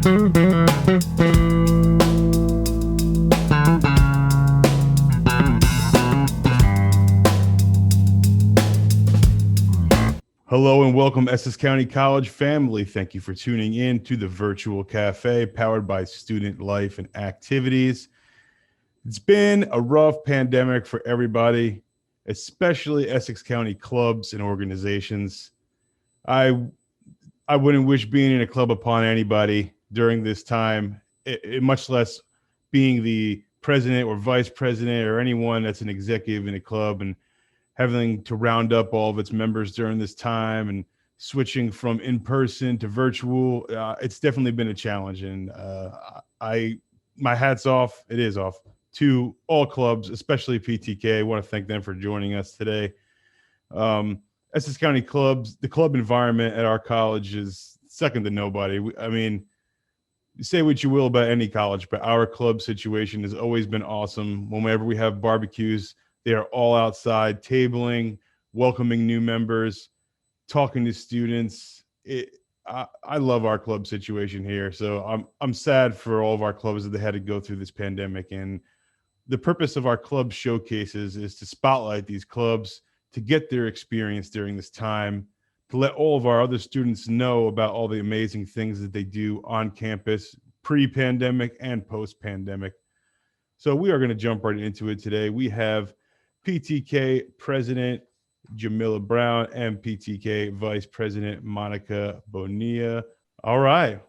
Hello and welcome, Essex County College family. Thank you for tuning in to the Virtual Cafe powered by Student Life and Activities. It's been a rough pandemic for everybody, especially Essex County clubs and organizations. I wouldn't wish being in a club upon anybody during this time, much less being the president or vice president or anyone that's an executive in a club and having to round up all of its members during this time and switching from in-person to virtual. It's definitely been a challenge. And my hat's off, it is off, to all clubs, especially PTK. I want to thank them for joining us today. Essex County clubs, the club environment at our college is second to nobody. I mean, say what you will about any college, but our club situation has always been awesome. Whenever we have barbecues, they are all outside, tabling, welcoming new members, talking to students. I love our club situation here. So I'm sad for all of our clubs that they had to go through this pandemic. And the purpose of our club showcases is to spotlight these clubs, to get their experience during this time, to let all of our other students know about all the amazing things that they do on campus, pre-pandemic and post-pandemic. So we are going to jump right into it today. We have PTK President Jamila Browne and PTK Vice President Monica Bonilla. All right.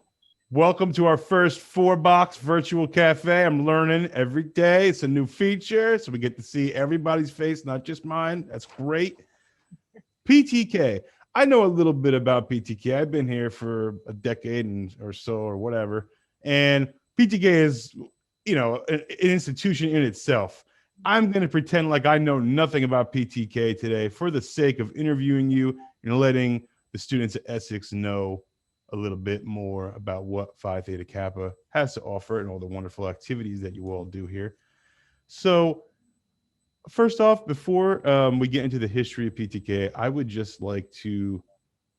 Welcome to our first 4-box virtual cafe. I'm learning every day. It's a new feature, so we get to see everybody's face, not just mine. That's great. PTK. I know a little bit about PTK. I've been here for a decade or so or whatever. And PTK is, an institution in itself. I'm going to pretend like I know nothing about PTK today for the sake of interviewing you and letting the students at Essex know a little bit more about what Phi Theta Kappa has to offer and all the wonderful activities that you all do here. So first off, before we get into the history of PTK, I would just like to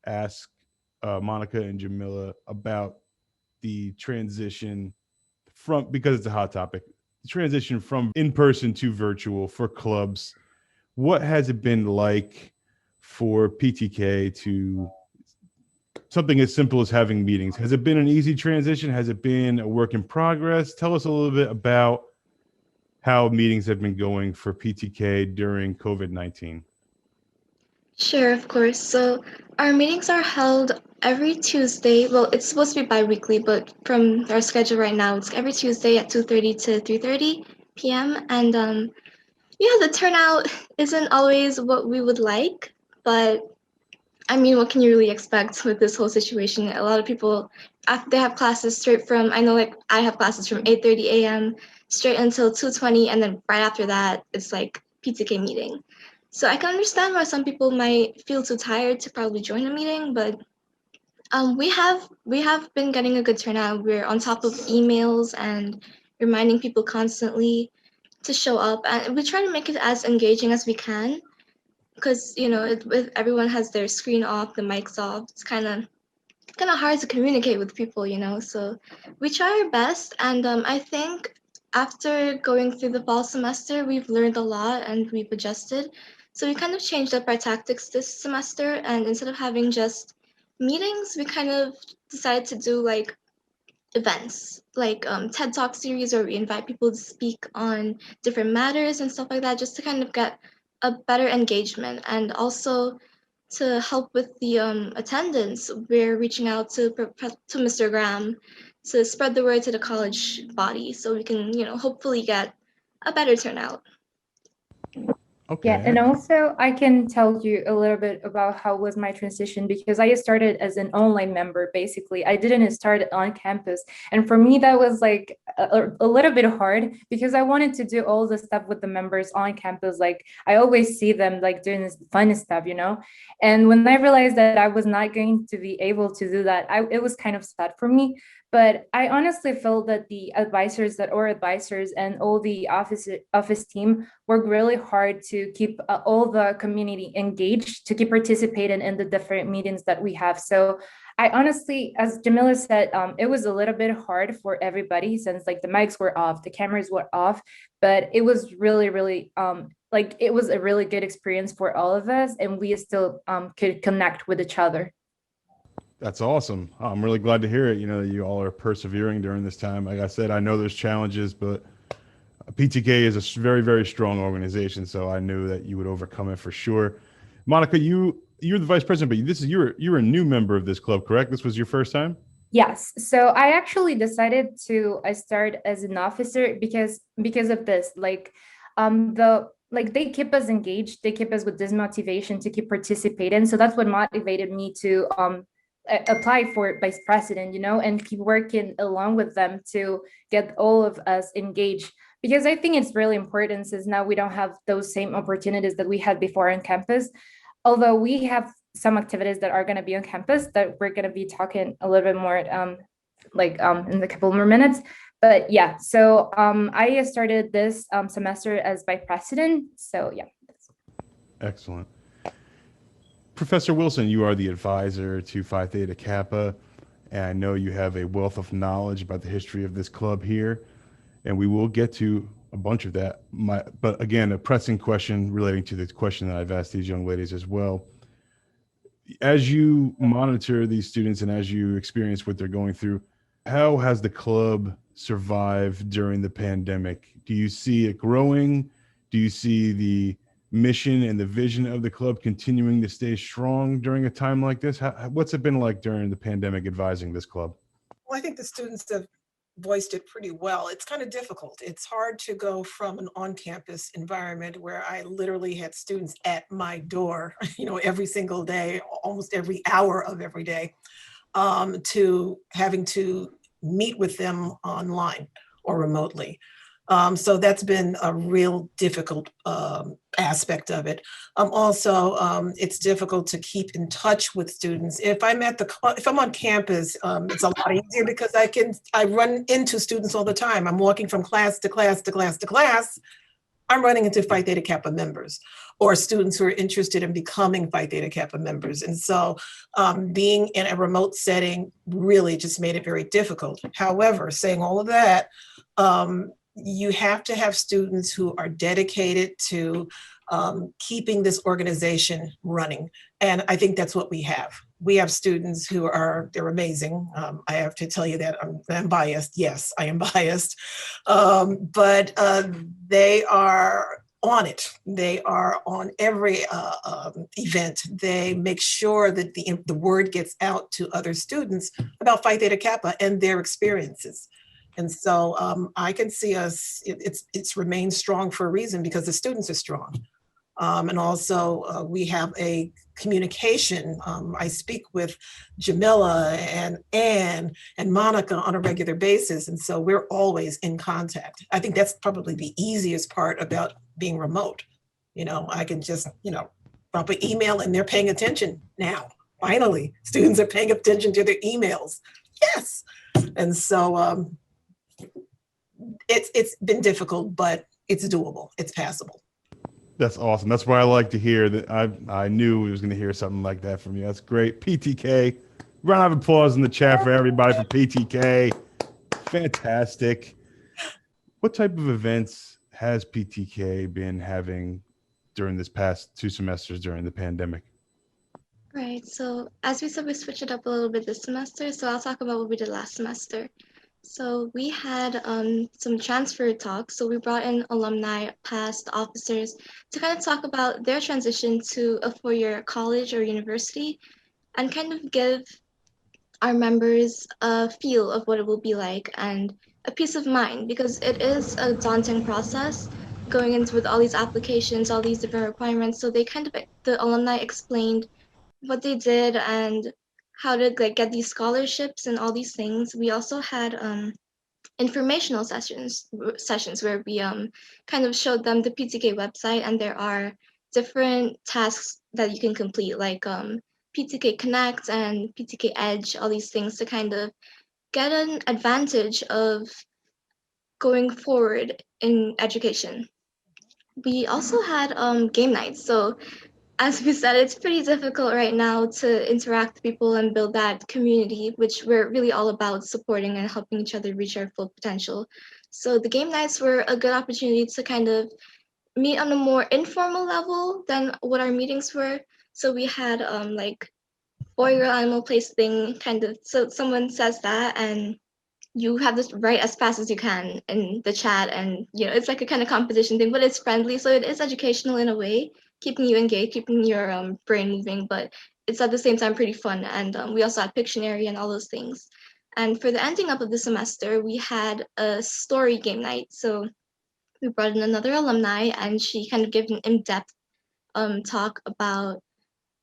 ask Monica and Jamila about the transition from, because it's a hot topic, transition from in-person to virtual for clubs. What has it been like for PTK to something as simple as having meetings? Has it been an easy transition? Has it been a work in progress? Tell us a little bit about how meetings have been going for PTK during COVID-19. Sure, of course. So our meetings are held every Tuesday. Well, it's supposed to be bi-weekly, but from our schedule right now, it's every Tuesday at 2:30 to 3:30 p.m. And the turnout isn't always what we would like, but I mean, what can you really expect with this whole situation? A lot of people, they have classes straight from, I know like I have classes from 8:30 a.m. straight until 2:20, and then right after that, it's like PTK meeting. So I can understand why some people might feel too tired to probably join a meeting, but we have been getting a good turnout. We're on top of emails and reminding people constantly to show up, and we try to make it as engaging as we can, because if everyone has their screen off, the mics off, it's kind of hard to communicate with people, So we try our best, and I think after going through the fall semester, we've learned a lot and we've adjusted. So we kind of changed up our tactics this semester, and instead of having just meetings, we kind of decided to do like events, like TED Talk series, where we invite people to speak on different matters and stuff like that, just to kind of get a better engagement. And also to help with the attendance, we're reaching out to Mr. Graham to spread the word to the college body, so we can hopefully get a better turnout. Okay. Yeah, and also I can tell you a little bit about how was my transition, because I started as an online member. Basically, I didn't start on campus, and for me that was like a little bit hard, because I wanted to do all the stuff with the members on campus. Like I always see them like doing this fun stuff, and when I realized that I was not going to be able to do that, it was kind of sad for me. But I honestly felt that the advisors and all the office team worked really hard to keep all the community engaged, to keep participating in the different meetings that we have. So I honestly, as Jamila said, it was a little bit hard for everybody since like the mics were off, the cameras were off, but it was really, really like it was a really good experience for all of us, and we still could connect with each other. That's awesome. I'm really glad to hear it. You know, that you all are persevering during this time. Like I said, I know there's challenges, but PTK is a very, very strong organization. So I knew that you would overcome it for sure. Monica, you're the vice president, but you're a new member of this club, correct? This was your first time? Yes. So I actually decided to start as an officer because of this. Like they keep us engaged, they keep us with this motivation to keep participating. So that's what motivated me to apply for vice president, and keep working along with them to get all of us engaged. Because I think it's really important since now we don't have those same opportunities that we had before on campus. Although we have some activities that are going to be on campus that we're going to be talking a little bit more in a couple more minutes. But yeah, so I started this semester as vice president. So yeah. Excellent. Professor Wilson, you are the advisor to Phi Theta Kappa, and I know you have a wealth of knowledge about the history of this club here, and we will get to a bunch of that. But again, a pressing question relating to the question that I've asked these young ladies as well. As you monitor these students and as you experience what they're going through, how has the club survived during the pandemic? Do you see it growing? Do you see the mission and the vision of the club continuing to stay strong during a time like this? What's it been like during the pandemic advising this club? Well, I think the students have voiced it pretty well. It's kind of difficult. It's hard to go from an on-campus environment where I literally had students at my door, every single day, almost every hour of every day, to having to meet with them online or remotely. So that's been a real difficult aspect of it. Also, it's difficult to keep in touch with students. If I'm on campus, it's a lot easier because I run into students all the time. I'm walking from class to class to class to class. I'm running into Phi Theta Kappa members or students who are interested in becoming Phi Theta Kappa members. And so being in a remote setting really just made it very difficult. However, saying all of that, you have to have students who are dedicated to keeping this organization running. And I think that's what we have. We have students they're amazing. I have to tell you that I'm biased. Yes, I am biased. But they are on it. They are on every event. They make sure that the word gets out to other students about Phi Theta Kappa and their experiences. And so I can see it's remained strong for a reason because the students are strong. And also we have a communication. I speak with Jamila and Anne and Monica on a regular basis. And so we're always in contact. I think that's probably the easiest part about being remote. I can just, drop an email and they're paying attention now. Finally, students are paying attention to their emails. Yes. And so it's been difficult, but it's doable. It's passable. That's awesome. That's what I like to hear. That I knew we was going to hear something like that from you. That's great. PTK. Round of applause in the chat for everybody for PTK. Fantastic. What type of events has PTK been having during this past 2 semesters during the pandemic? Right. So as we said, we switched it up a little bit this semester. So I'll talk about what we did last semester. So we had some transfer talks. So we brought in alumni, past officers to kind of talk about their transition to a 4-year college or university and kind of give our members a feel of what it will be like and a peace of mind, because it is a daunting process going into with all these applications, all these different requirements. So the alumni explained what they did and how to get these scholarships and all these things. We also had informational sessions where we kind of showed them the PTK website, and there are different tasks that you can complete, like PTK Connect and PTK Edge, all these things to kind of get an advantage of going forward in education. We also had game nights. So as we said, it's pretty difficult right now to interact with people and build that community, which we're really all about supporting and helping each other reach our full potential. So the game nights were a good opportunity to kind of meet on a more informal level than what our meetings were. So we had like boy girl animal place thing kind of, so someone says that and you have to write as fast as you can in the chat, and it's like a kind of competition thing, but it's friendly, so it is educational in a way, keeping you engaged, keeping your brain moving, but it's at the same time pretty fun. And we also had Pictionary and all those things. And for the ending up of the semester, we had a story game night. So we brought in another alumni, and she kind of gave an in-depth talk about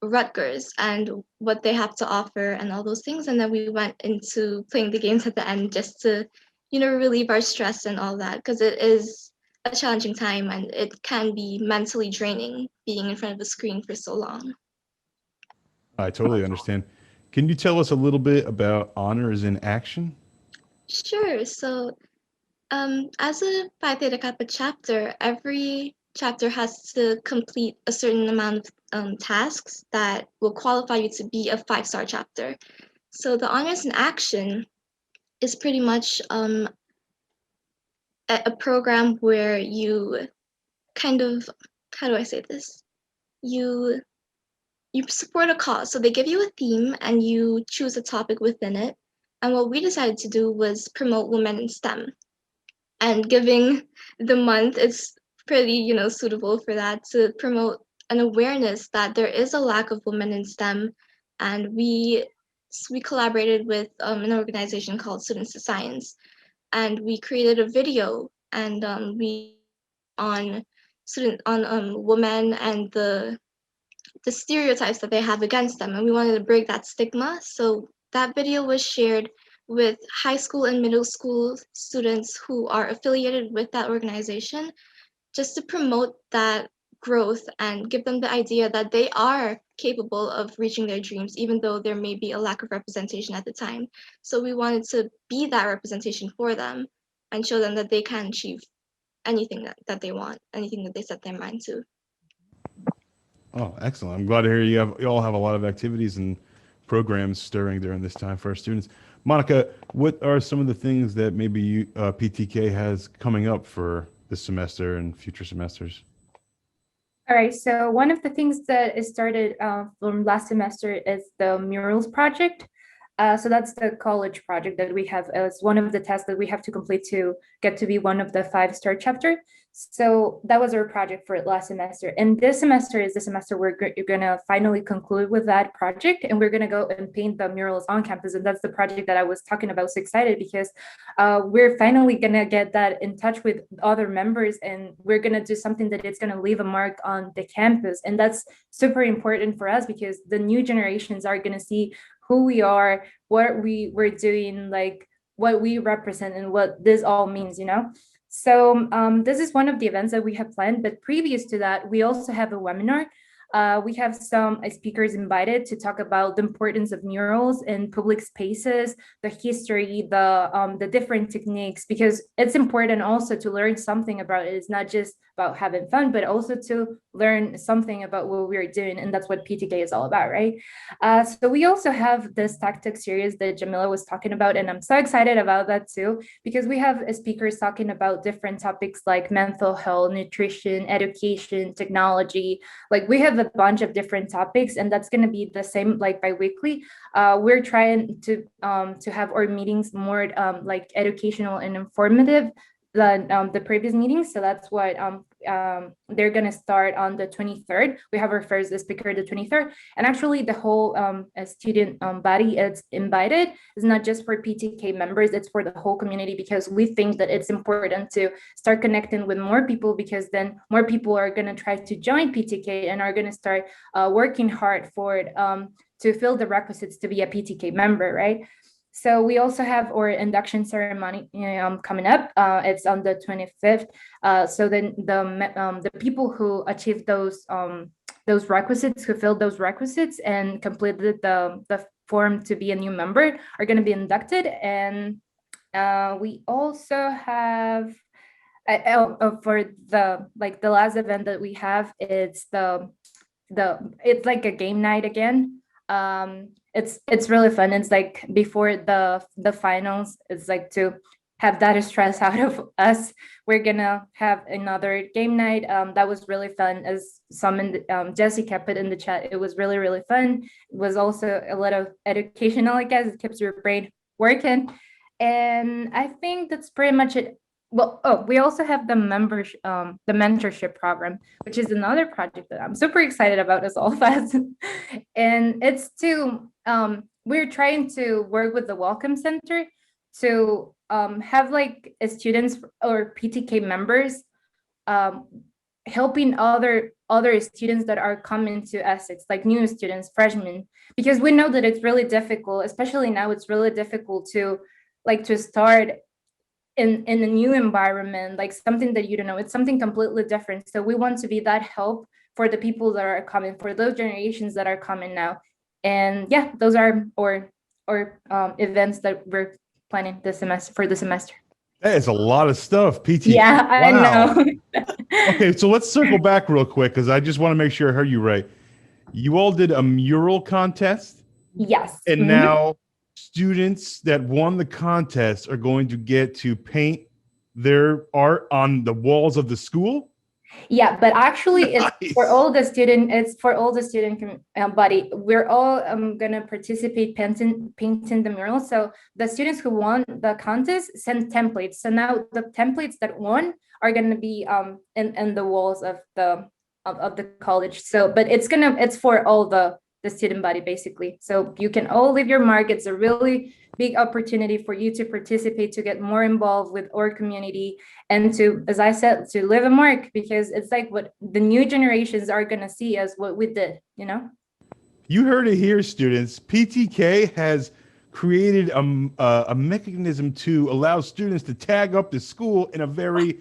Rutgers and what they have to offer and all those things. And then we went into playing the games at the end just to, relieve our stress and all that, because it is a challenging time and it can be mentally draining being in front of a screen for so long. I totally understand. Can you tell us a little bit about honors in action? Sure. So as a Phi Theta Kappa chapter, every chapter has to complete a certain amount of tasks that will qualify you to be a 5-star chapter. So the honors in action is pretty much a program where you kind of, how do I say this? You support a cause. So they give you a theme and you choose a topic within it. And what we decided to do was promote women in STEM. And giving the month, it's pretty, suitable for that, to promote an awareness that there is a lack of women in STEM. And we collaborated with an organization called Students to Science, and we created a video, and we on women and the stereotypes that they have against them, and we wanted to break that stigma. So that video was shared with high school and middle school students who are affiliated with that organization, just to promote that growth and give them the idea that they are capable of reaching their dreams, even though there may be a lack of representation at the time. So we wanted to be that representation for them and show them that they can achieve anything that they want, anything that they set their mind to. Oh, excellent. I'm glad to hear you all have a lot of activities and programs stirring during this time for our students. Monica, what are some of the things that maybe PTK has coming up for this semester and future semesters? All right, so one of the things that is started from last semester is the Murals project. So that's the college project that we have as one of the tests that we have to complete to get to be one of the 5-star chapter. So that was our project for last semester. And this semester is the semester we're going to finally conclude with that project. And we're going to go and paint the murals on campus. And that's the project that I was talking about. So excited because we're finally going to get that in touch with other members. And we're going to do something that it's going to leave a mark on the campus. And that's super important for us because the new generations are going to see who we are, what we're doing, like what we represent and what this all means, So this is one of the events that we have planned, but previous to that, we also have a webinar. We have some speakers invited to talk about the importance of murals in public spaces, the history, the different techniques, because it's important also to learn something about it. It's not just about having fun, but also to learn something about what we're doing. And that's what PTK is all about, right? So we also have this tactic series that Jamila was talking about, and I'm so excited about that too, because we have speakers talking about different topics like mental health, nutrition, education, technology. Like we have a bunch of different topics, and that's going to be the same like bi-weekly. We're trying to have our meetings more like educational and informative than the previous meetings. So that's what they're going to start on the 23rd. We have our first speaker the 23rd, and actually the whole student body is invited. It's not just for PTK members, it's for the whole community, because we think that it's important to start connecting with more people, because then more people are going to try to join PTK and are going to start working hard for it to fill the requisites to be a PTK member, right? So we also have our induction ceremony coming up. It's on the 25th. So then the people who achieved those requisites, who filled those requisites and completed the form to be a new member are going to be inducted. And we also have for the last event that we have, it's it's like a game night again. It's really fun. It's like before the finals, it's like to have that stress out of us. We're gonna have another game night. That was really fun. As Jessica put in the chat, it was really, really fun. It was also a lot of educational, I guess. It keeps your brain working. And I think that's pretty much it. Well, oh, we also have the the mentorship program, which is another project that I'm super excited about as all of us. And it's we're trying to work with the Welcome Center to have like students or PTK members helping other students that are coming to Essex, like new students, freshmen, because we know that it's really difficult, especially now. It's really difficult to start in a new environment, like something that you don't know. It's something completely different. So we want to be that help for the people that are coming, for those generations that are coming now. And yeah, those are our events that we're planning this semester for the semester. That is a lot of stuff. PT. Yeah, wow. I know. Okay, so let's circle back real quick because I just want to make sure I heard you right. You all did a mural contest. Yes. And now students that won the contest are going to get to paint their art on the walls of the school. Yeah, but actually it's for all the student, body. We're all gonna participate painting the mural. So the students who won the contest sent templates. So now the templates that won are gonna be in the walls of the college. So but it's for all the student body basically. So you can all leave your mark. It's a really big opportunity for you to participate, to get more involved with our community, and to, as I said, to leave a mark, because it's like what the new generations are going to see as what we did, you know? You heard it here, students. PTK has created a mechanism to allow students to tag up the school in a very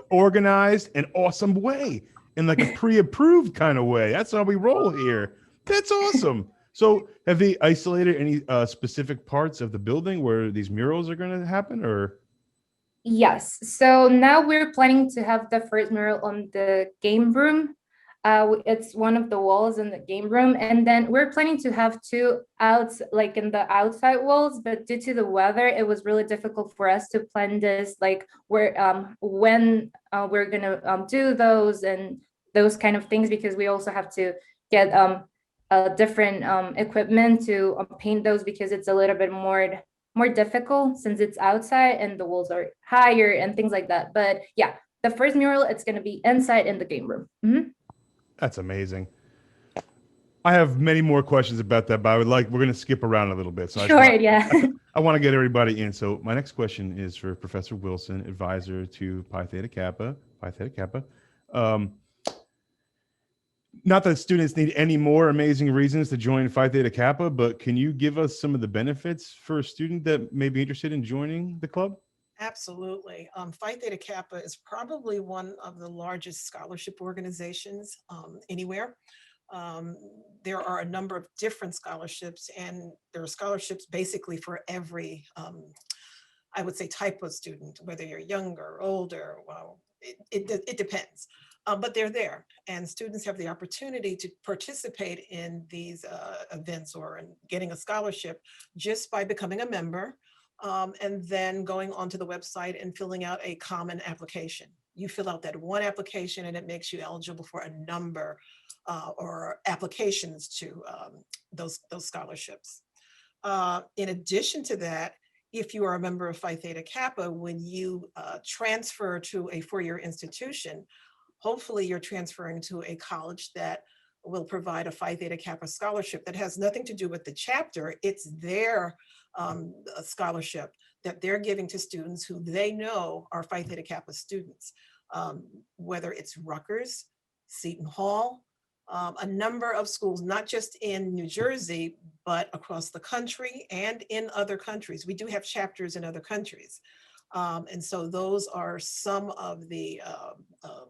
organized and awesome way, in like a pre-approved kind of way. That's how we roll here. That's awesome. So have they isolated any specific parts of the building where these murals are going to happen, or? Yes. So now we're planning to have the first mural on the game room. It's one of the walls in the game room. And then we're planning to have two like in the outside walls, but due to the weather, it was really difficult for us to plan this, like where when we're going to do those and those kind of things, because we also have to get different equipment to paint those, because it's a little bit more difficult since it's outside and the walls are higher and things like that. But yeah, the first mural, it's going to be inside in the game room. That's amazing. I have many more questions about that, but we're going to skip around a little bit. So sure, I want to get everybody in. So my next question is for Professor Wilson, advisor to Phi Theta Kappa. Not that students need any more amazing reasons to join Phi Theta Kappa, but can you give us some of the benefits for a student that may be interested in joining the club? Absolutely. Phi Theta Kappa is probably one of the largest scholarship organizations anywhere. There are a number of different scholarships, and there are scholarships basically for every, I would say, type of student, whether you're younger or older. Well, it depends. But they're there, and students have the opportunity to participate in these events or in getting a scholarship just by becoming a member, and then going onto the website and filling out a common application. You fill out that one application and it makes you eligible for a number or applications to those scholarships. In addition to that, if you are a member of Phi Theta Kappa, when you transfer to a four-year institution, hopefully you're transferring to a college that will provide a Phi Theta Kappa scholarship that has nothing to do with the chapter. It's their scholarship that they're giving to students who they know are Phi Theta Kappa students, whether it's Rutgers, Seton Hall, a number of schools, not just in New Jersey, but across the country and in other countries. We do have chapters in other countries. And so those are some of the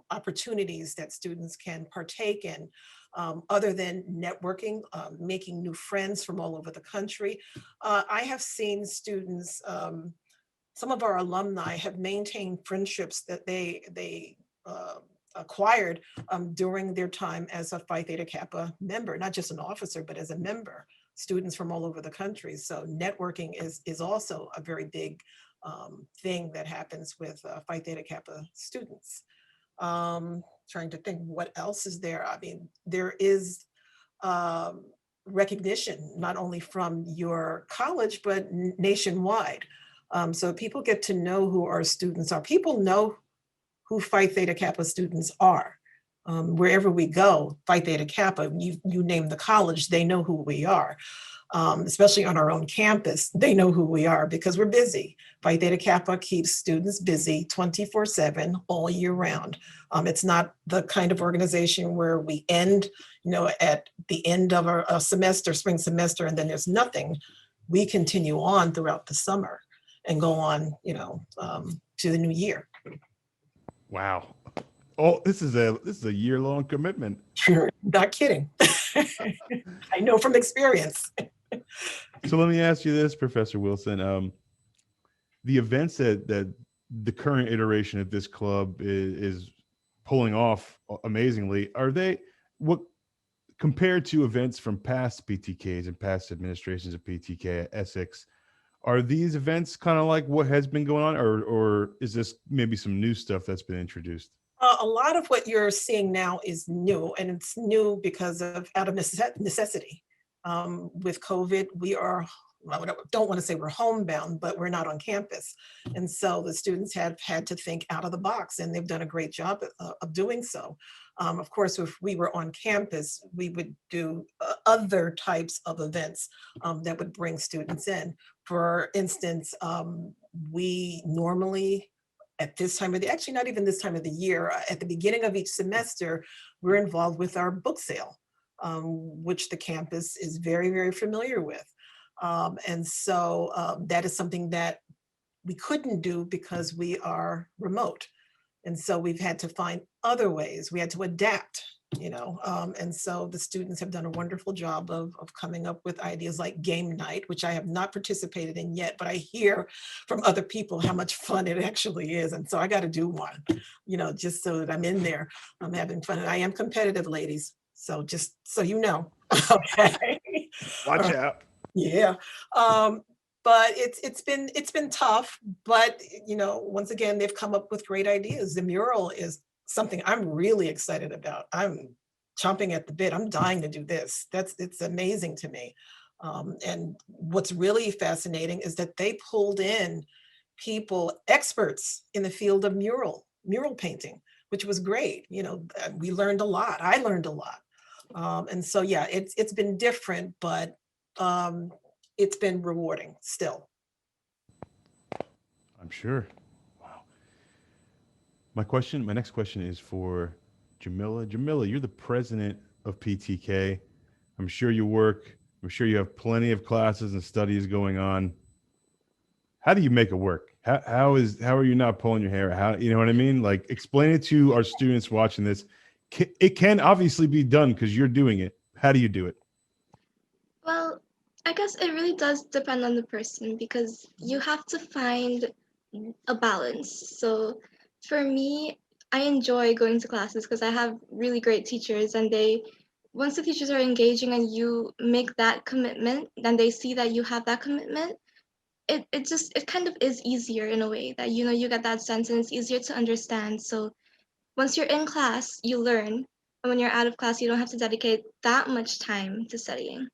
opportunities that students can partake in other than networking, making new friends from all over the country. I have seen students, some of our alumni have maintained friendships that they acquired during their time as a Phi Theta Kappa member, not just an officer, but as a member, students from all over the country. So networking is also a very big thing that happens with Phi Theta Kappa students. Trying to think what else is there. I mean, there is recognition, not only from your college, but nationwide. So people get to know who our students are. People know who Phi Theta Kappa students are. Wherever we go, Phi Theta Kappa, you name the college, they know who we are. Especially on our own campus, they know who we are because we're busy. Phi Theta Kappa keeps students busy 24/7 all year round. It's not the kind of organization where we end, at the end of a semester, spring semester, and then there's nothing. We continue on throughout the summer and go on, to the new year. Wow. Oh, this is a year-long commitment. Sure, not kidding. I know from experience. So let me ask you this, Professor Wilson. The events that the current iteration of this club is pulling off amazingly, are they what compared to events from past PTKs and past administrations of PTK at Essex? Are these events kind of like what has been going on, or is this maybe some new stuff that's been introduced? A lot of what you're seeing now is new, and it's new because of out of necessity. With COVID, we are, I don't want to say we're homebound, but we're not on campus. And so the students have had to think out of the box, and they've done a great job of doing so. Of course, if we were on campus, we would do other types of events that would bring students in. For instance, we normally, at this time of the, actually not even this time of the year, at the beginning of each semester, we're involved with our book sale, which the campus is very, very familiar with. And so that is something that we couldn't do because we are remote. And so we've had to find other ways. We had to adapt, and so the students have done a wonderful job of coming up with ideas like game night, which I have not participated in yet, but I hear from other people how much fun it actually is. And so I got to do one, just so that I'm in there. I'm having fun. And I am competitive, ladies. So just so you know. Okay. Watch out. Yeah. But it's been tough, but once again, they've come up with great ideas. The mural is something I'm really excited about. I'm chomping at the bit. I'm dying to do this. It's amazing to me. And what's really fascinating is that they pulled in people, experts in the field of mural painting, which was great. We learned a lot. I learned a lot. And so, yeah, it's been different, but it's been rewarding still. I'm sure. Wow. My next question is for Jamila. Jamila, you're the president of PTK. I'm sure you have plenty of classes and studies going on. How do you make it work? How are you not pulling your hair? How, you know what I mean? Like, explain it to our students watching this. It can obviously be done because you're doing it. How do you do it? Well, I guess it really does depend on the person because you have to find a balance. So for me, I enjoy going to classes because I have really great teachers, and once the teachers are engaging and you make that commitment, then they see that you have that commitment. It kind of is easier in a way that you get that sense and it's easier to understand. So once you're in class, you learn, and when you're out of class, you don't have to dedicate that much time to studying.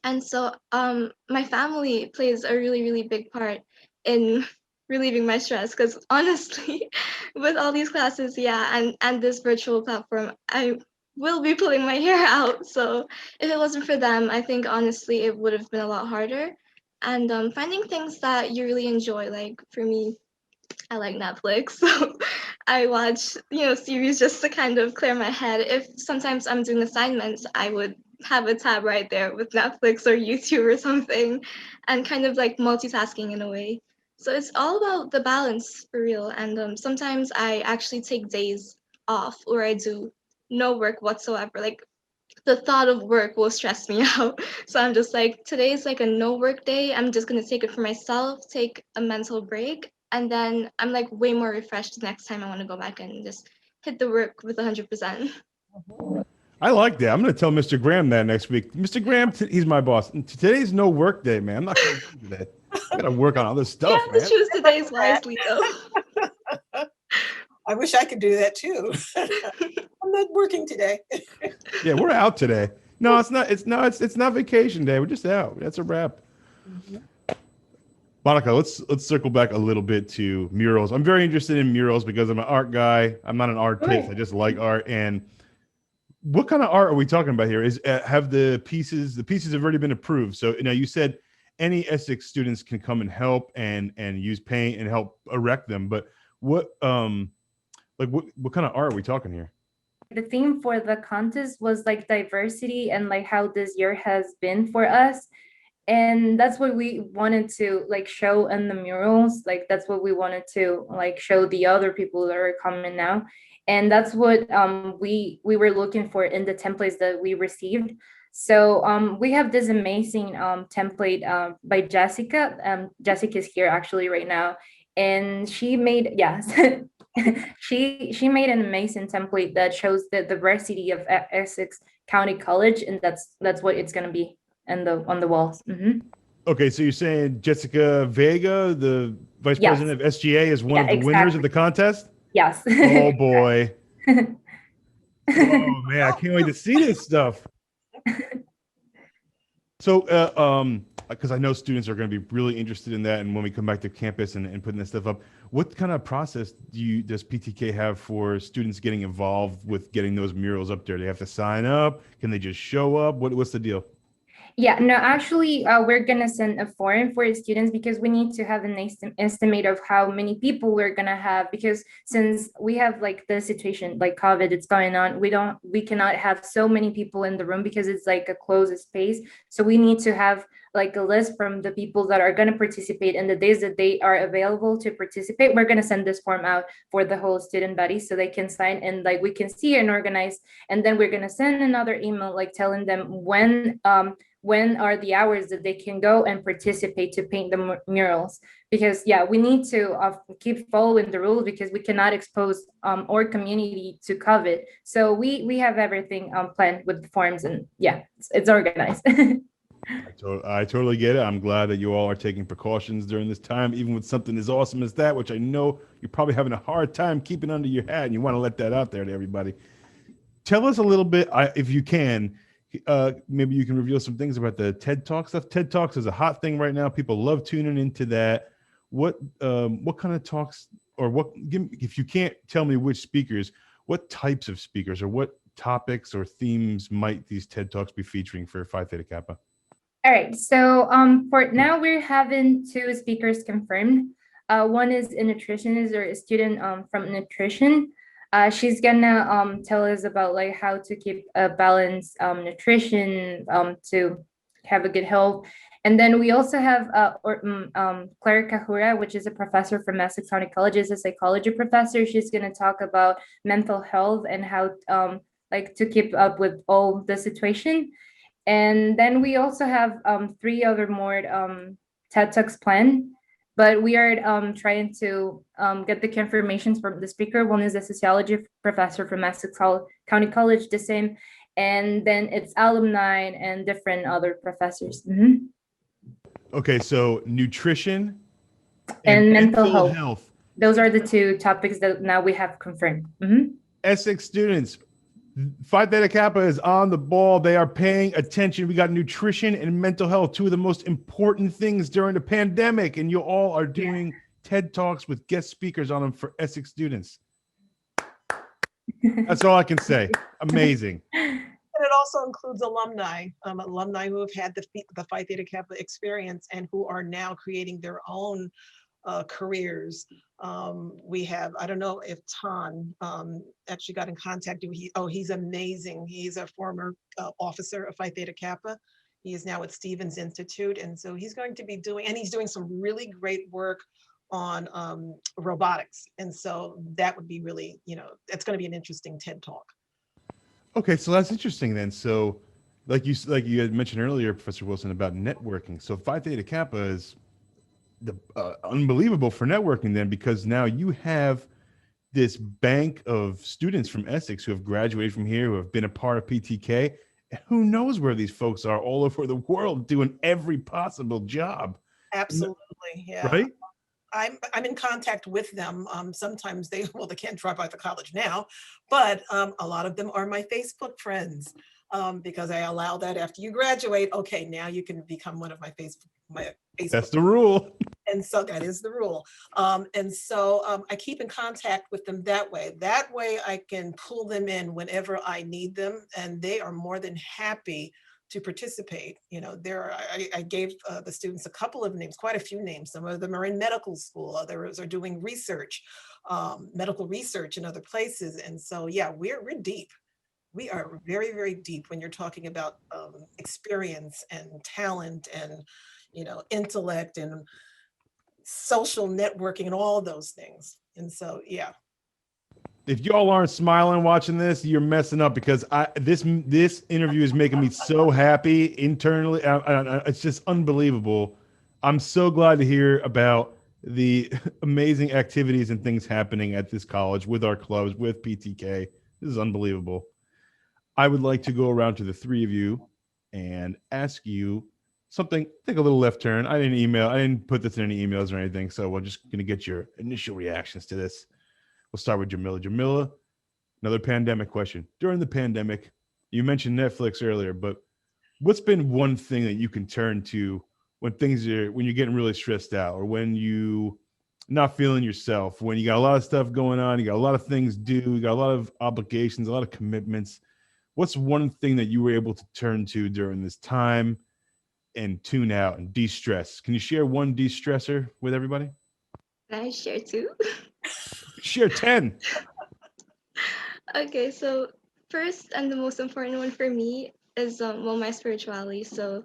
And so my family plays a really, really big part in relieving my stress because honestly, with all these classes, yeah, and this virtual platform, I will be pulling my hair out. So if it wasn't for them, I think honestly, it would have been a lot harder. And finding things that you really enjoy, like for me, I like Netflix, so I watch, series just to kind of clear my head. If sometimes I'm doing assignments, I would have a tab right there with Netflix or YouTube or something, and kind of like multitasking in a way. So it's all about the balance for real. And sometimes I actually take days off or I do no work whatsoever. Like the thought of work will stress me out. So I'm just like, today's like a no work day. I'm just gonna take it for myself, take a mental break, and then I'm like way more refreshed the next time I want to go back and just hit the work with 100%. I like that. I'm going to tell Mr. Graham that next week. Mr. Graham, he's my boss. Today's no work day, man. I'm not going to do that. I got to work on other You stuff, have to man. choose the days wisely, though. I wish I could do that too. I'm not working today. Yeah, we're out today. No, it's not. It's not vacation day. We're just out. That's a wrap. Monica, let's circle back a little bit to murals. I'm very interested in murals because I'm an art guy. I'm not an artist. I just like art. And what kind of art are we talking about here? Is have the pieces have already been approved? So you said any Essex students can come and help and use paint and help erect them. But what kind of art are we talking here? The theme for the contest was like diversity and like how this year has been for us. And that's what we wanted to like show in the murals. Like that's what we wanted to like show the other people that are coming now. And that's what we were looking for in the templates that we received. So we have this amazing template by Jessica. Jessica is here actually right now, and she made she made an amazing template that shows the diversity of Essex County College, and that's what it's going to be on the walls. Okay, so you're saying Jessica Vega, the vice Yes. president of SGA, is one of the winners exactly. of the contest? Yes. Oh boy. Oh man, I can't wait to see this stuff. So, because I know students are going to be really interested in that, and when we come back to campus and putting this stuff up, what kind of process does PTK have for students getting involved with getting those murals up there? Do they have to sign up? Can they just show up? What's the deal? Yeah, no, actually, we're gonna send a form for students because we need to have an estimate of how many people we're gonna have, because since we have like the situation like COVID, it's going on, we cannot have so many people in the room because it's like a closed space. So we need to have like a list from the people that are gonna participate, and the days that they are available to participate, we're gonna send this form out for the whole student body so they can sign and like we can see and organize. And then we're gonna send another email like telling them when are the hours that they can go and participate to paint the murals, because we need to keep following the rules because we cannot expose our community to COVID. So we have everything planned with the forms, and it's organized. I totally get it. I'm glad that you all are taking precautions during this time, even with something as awesome as that, which I know you're probably having a hard time keeping under your hat, and you want to let that out there to everybody. Tell us a little bit, if you can, maybe you can reveal some things about the TED Talk stuff. TED Talks is a hot thing right now. People love tuning into that. What kind of talks, or if you can't tell me which speakers, what types of speakers or what topics or themes might these TED Talks be featuring for Phi Theta Kappa? All right, so for now we're having 2 speakers confirmed. One is a nutritionist or a student from nutrition. She's gonna tell us about like how to keep a balanced nutrition to have a good health. And then we also have Claire Kahura, which is a professor from Essex County College, is a psychology professor. She's gonna talk about mental health and how like to keep up with all the situation. And then we also have 3 other more TED Talks planned, but we are trying to get the confirmations from the speaker. One is a sociology professor from Essex County College, the same, and then it's alumni and different other professors. Okay, so nutrition and mental health. Those are the 2 topics that now we have confirmed. Essex students, Phi Theta Kappa is on the ball. They are paying attention. We got nutrition and mental health, 2 of the most important things during the pandemic, and you all are doing TED Talks with guest speakers on them for Essex students. That's all I can say. Amazing. And it also includes alumni who have had the Phi Theta Kappa experience and who are now creating their own careers. We have, I don't know if Tan actually got in contact. He's amazing. He's a former officer of Phi Theta Kappa. He is now at Stevens Institute. And so he's going to be he's doing some really great work on robotics. And so that would be really, it's going to be an interesting TED Talk. Okay, so that's interesting then. So, like you had mentioned earlier, Professor Wilson, about networking. So Phi Theta Kappa is the unbelievable for networking then, because now you have this bank of students from Essex who have graduated from here, who have been a part of PTK. And who knows where these folks are all over the world doing every possible job, Absolutely, yeah. right? I'm in contact with them. Sometimes they well they can't drop out the college now, but a lot of them are my Facebook friends because I allow that after you graduate. Okay, now you can become one of my That's Facebook. the rule. And so that is the rule. And so I keep in contact with them that way. That way I can pull them in whenever I need them, and they are more than happy to participate. You know, I gave the students a couple of names, quite a few names. Some of them are in medical school, others are doing research, medical research in other places. And so, yeah, we're deep. We are very, very deep when you're talking about experience and talent and, you know, intellect and social networking and all those things. And so, yeah. If y'all aren't smiling watching this, you're messing up, because this interview is making me so happy internally. It's just unbelievable. I'm so glad to hear about the amazing activities and things happening at this college with our clubs, with PTK. This is unbelievable. I would like to go around to the three of you and ask you something. Take a little left turn. I didn't put this in any emails or anything, so we're just going to get your initial reactions to this. We'll start with Jamila. Jamila, another pandemic question. During the pandemic, you mentioned Netflix earlier, but what's been one thing that you can turn to when you're getting really stressed out, or when you not feeling yourself, when you got a lot of stuff going on, you got a lot of things due, you got a lot of obligations, a lot of commitments. What's one thing that you were able to turn to during this time and tune out and de-stress? Can you share one de-stressor with everybody? Can I share too? Share 10. Okay, so first and the most important one for me is well, my spirituality. So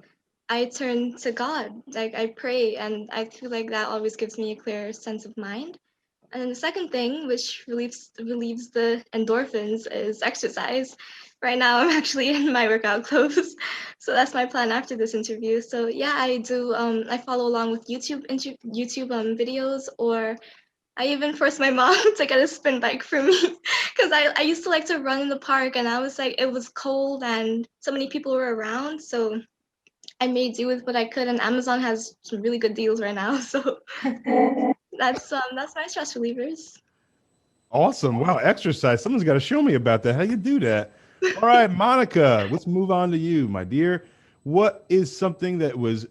I turn to God, like I pray, and I feel like that always gives me a clear sense of mind. And then the second thing, which relieves the endorphins, is exercise. Right now, I'm actually in my workout clothes, so that's my plan after this interview. So yeah, I do. I follow along with YouTube videos, or I even forced my mom to get a spin bike for me because I used to like to run in the park, and I was like, it was cold and so many people were around, so I made do with what I could. And Amazon has some really good deals right now, so that's my stress relievers. Awesome. Wow. Exercise. Someone's got to show me about that. How you do that? All right, Monica, let's move on to you, my dear. What is something that was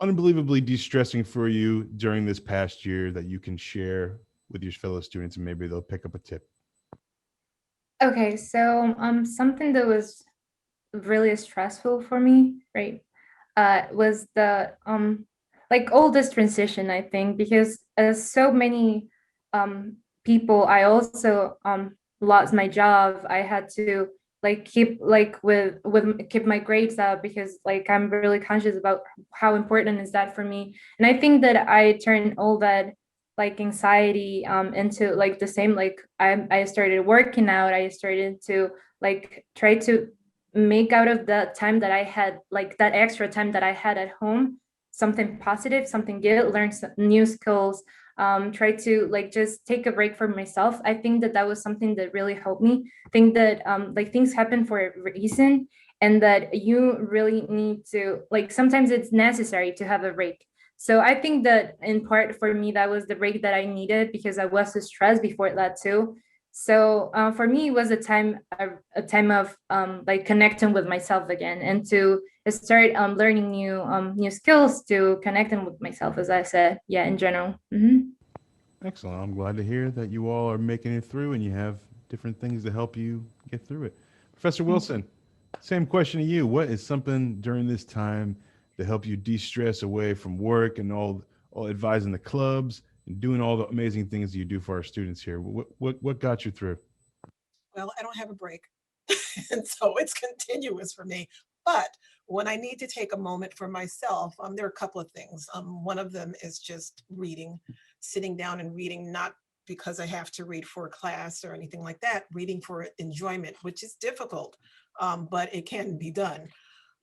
unbelievably de-stressing for you during this past year that you can share with your fellow students, and maybe they'll pick up a tip? Okay, so something that was really stressful for me, right, was the like all this transition, I think, because so many people, I also lost my job. I had to like keep like keep my grades up, because like I'm really conscious about how important is that for me. And I think that I turned all that like anxiety into like the same, like I started working out. I started to like try to make out of the time that I had, like that extra time that I had at home, something positive, something good, learn some new skills, try to like just take a break for myself. I think that that was something that really helped me. I think that like things happen for a reason, and that you really need to, like, sometimes it's necessary to have a break. So I think that in part for me, that was the break that I needed, because I was stressed before that too. So for me, it was a time of like connecting with myself again, and to start learning new skills to connecting with myself, as I said, yeah, in general. Excellent. I'm glad to hear that you all are making it through and you have different things to help you get through it. Professor Wilson, same question to you. What is something during this time to help you de-stress away from work and all advising the clubs and doing all the amazing things that you do for our students here? What got you through? Well, I don't have a break. And so it's continuous for me. But when I need to take a moment for myself, there are a couple of things. One of them is just reading, sitting down and reading, not because I have to read for a class or anything like that, reading for enjoyment, which is difficult, but it can be done.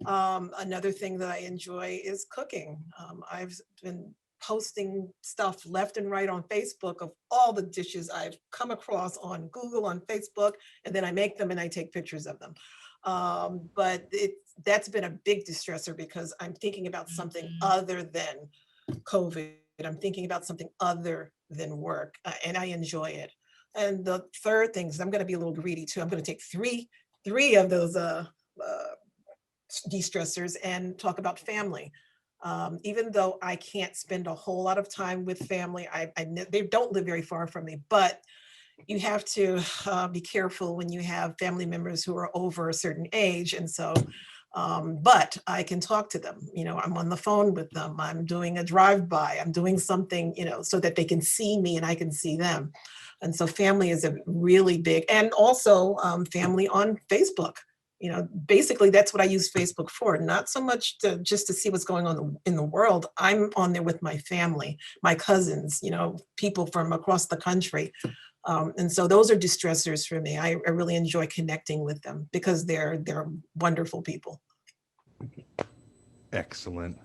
Another thing that I enjoy is cooking. I've been posting stuff left and right on Facebook of all the dishes I've come across on Google, on Facebook, and then I make them and I take pictures of them. But that's been a big distressor because I'm thinking about something other than COVID. I'm thinking about something other than work, and I enjoy it. And the third thing is I'm going to be a little greedy too. I'm going to take three of those de-stressors and talk about family. Even though I can't spend a whole lot of time with family, they don't live very far from me, but you have to be careful when you have family members who are over a certain age. And so, but I can talk to them, I'm on the phone with them. I'm doing a drive-by, I'm doing something, so that they can see me and I can see them. And so family is a really big, and also family on Facebook. Basically that's what I use Facebook for, not so much just to see what's going on in the world. I'm on there with my family, my cousins, people from across the country. And so those are distressors for me. I really enjoy connecting with them because they're wonderful people. Excellent.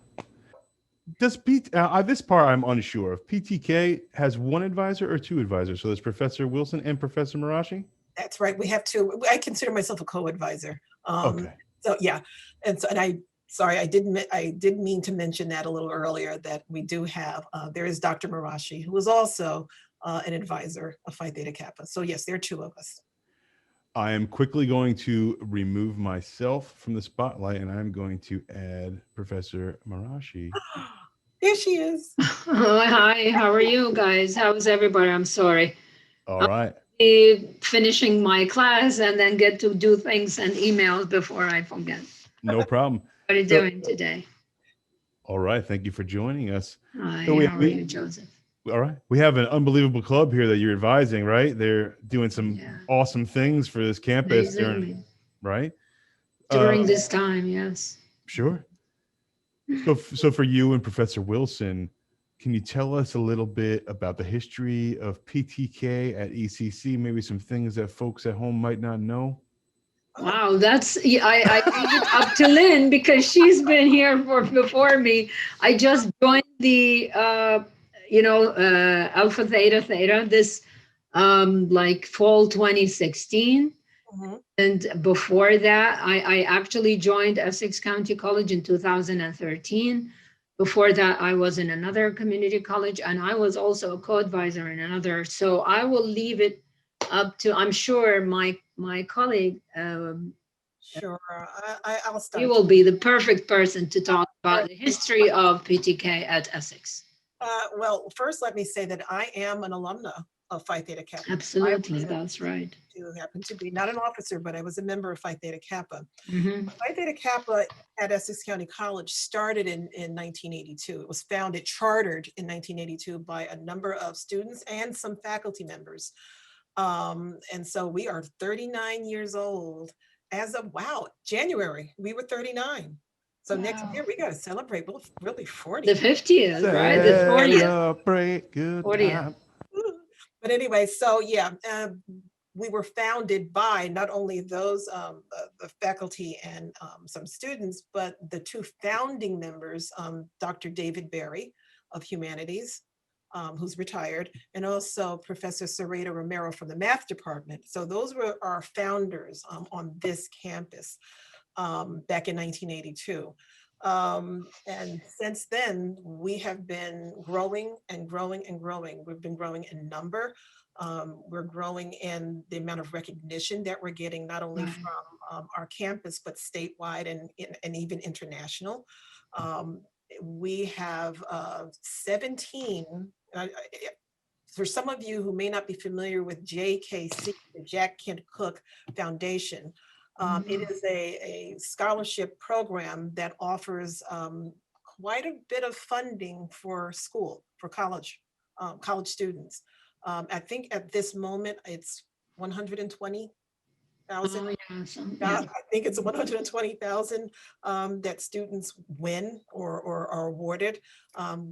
Does this part I'm unsure of. PTK has one advisor or two advisors? So there's Professor Wilson and Professor Marashi? That's right. We have two. I consider myself a co-advisor. Okay. So yeah, and I did mean to mention that a little earlier, that we do have. There is Dr. Marashi, who is also an advisor of Phi Theta Kappa. So yes, there are two of us. I am quickly going to remove myself from the spotlight, and I'm going to add Professor Marashi. There she is. Oh, hi, how are you guys? How's everybody? I'm sorry. All right. Finishing my class and then get to do things and emails before I forget. No problem. What are you doing today? All right. Thank you for joining us. Hi, So how are you, Joseph? All right. We have an unbelievable club here that you're advising, right? They're doing some awesome things for this campus during this time, yes. Sure. So for you and Professor Wilson, can you tell us a little bit about the history of PTK at ECC? Maybe some things that folks at home might not know? Wow, I leave it up to Lynn because she's been here before me. I just joined the Alpha Theta Theta this like fall 2016. Mm-hmm. And before that, I actually joined Essex County College in 2013. Before that, I was in another community college, and I was also a co-advisor in another. So I will leave it up to, I'm sure my colleague, Sure, I'll start. He will be the perfect person to talk about the history of PTK at Essex. Well, first, let me say that I am an alumna of Phi Theta Kappa. Absolutely, that's right. You happen to be not an officer, but I was a member of Phi Theta Kappa. Mm-hmm. Phi Theta Kappa at Essex County College started in 1982. It was founded, chartered in 1982 by a number of students and some faculty members. And so we are 39 years old. As of, January, we were 39. So next year we got to celebrate. We'll really 40. The 50th, right? The 40th. Celebrate good 40th. time. But anyway, so we were founded by not only those, the faculty and some students, but the two founding members, Dr. David Berry of Humanities, who's retired, and also Professor Sarita Romero from the math department. So those were our founders on this campus back in 1982. And since then, we have been growing and growing and growing. We've been growing in number. We're growing in the amount of recognition that we're getting, not only from our campus, but statewide and even international. We have 17, for some of you who may not be familiar with JKC, the Jack Kent Cooke Foundation, it is a scholarship program that offers quite a bit of funding for college students. I think at this moment it's 120 thousand. Oh, yeah, I think it's 120,000 that students win or are awarded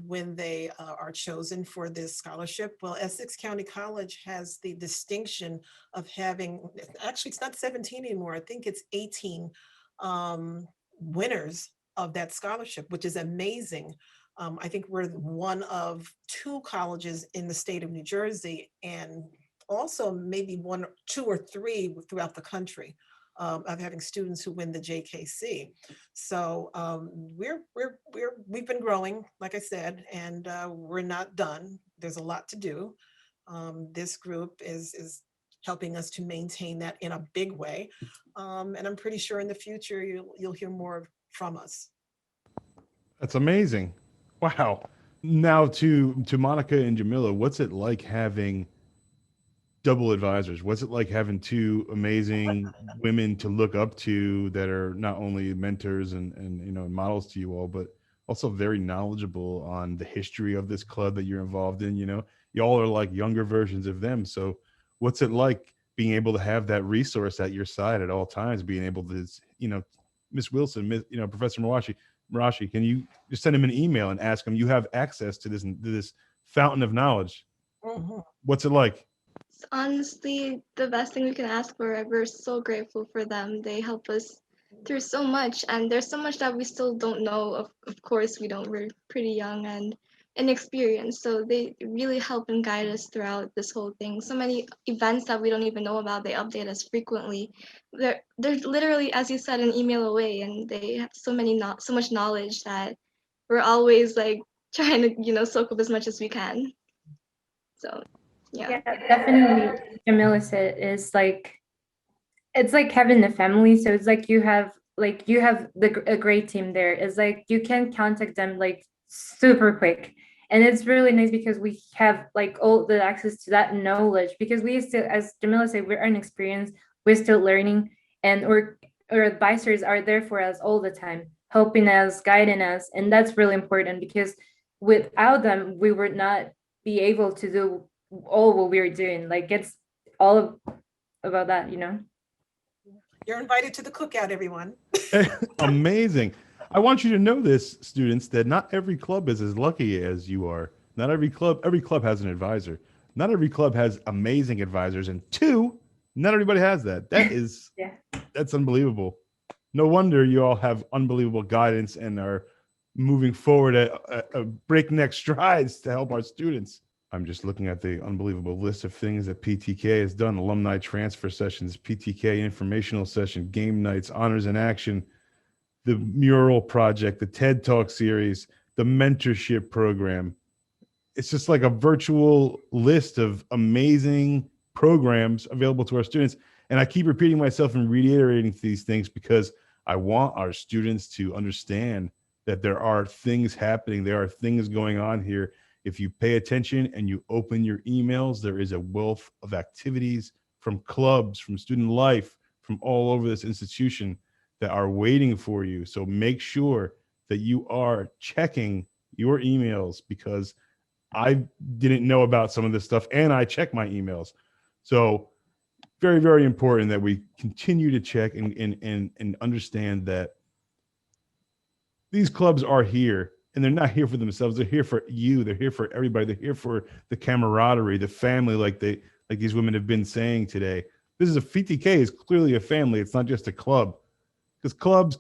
when they are chosen for this scholarship. Well, Essex County College has the distinction of having, actually it's not 17 anymore, I think it's 18 winners of that scholarship, which is amazing. I think we're one of 2 colleges in the state of New Jersey, and also maybe 1, 2 or 3 throughout the country of having students who win the JKC. So we've been growing, like I said, and we're not done. There's a lot to do. This group is helping us to maintain that in a big way, and I'm pretty sure in the future you'll hear more from us. That's amazing. Wow. Now to Monica and Jamila, what's it like having double advisors? What's it like having 2 amazing women to look up to that are not only mentors and you know models to you all, but also very knowledgeable on the history of this club that you're involved in? You know, y'all are like younger versions of them. So what's it like being able to have that resource at your side at all times, being able to, you know, Miss Wilson, you know, Professor Marashi, can you just send him an email and ask him, you have access to this fountain of knowledge. Mhm. What's it like? It's honestly the best thing we can ask for. We're so grateful for them. They help us through so much, and there's so much that we still don't know. Of course, we don't. We're pretty young and inexperienced, so they really help and guide us throughout this whole thing. So many events that we don't even know about, they update us frequently. They're literally, as you said, an email away, and they have so much knowledge that we're always like trying to, soak up as much as we can. So, yeah. Yeah, definitely. Jamila said it's like having a family. So it's like you have a great team there. It's like you can contact them like super quick. And it's really nice because we have like all the access to that knowledge, because we still, as Jamila said, we're inexperienced, we're still learning, and our advisors are there for us all the time, helping us, guiding us. And that's really important, because without them, we would not be able to do all what we're doing. Like it's all about that, you know? You're invited to the cookout, everyone. Amazing. I want you to know this, students, that not every club is as lucky as you are. Not every club has an advisor. Not every club has amazing advisors. And 2, not everybody has that. Yeah. That's unbelievable. No wonder you all have unbelievable guidance and are moving forward at breakneck strides to help our students. I'm just looking at the unbelievable list of things that PTK has done: alumni transfer sessions, PTK informational session, game nights, honors in action, the mural project, the TED Talk series, the mentorship program. It's just like a virtual list of amazing programs available to our students. And I keep repeating myself and reiterating these things because I want our students to understand that there are things happening. There are things going on here. If you pay attention and you open your emails, there is a wealth of activities from clubs, from student life, from all over this institution that are waiting for you. So make sure that you are checking your emails, because I didn't know about some of this stuff and I check my emails. So very, very important that we continue to check and understand that these clubs are here, and they're not here for themselves. They're here for you. They're here for everybody. They're here for the camaraderie, the family, like these women have been saying today. This is Phi Theta Kappa is clearly a family. It's not just a club, because clubs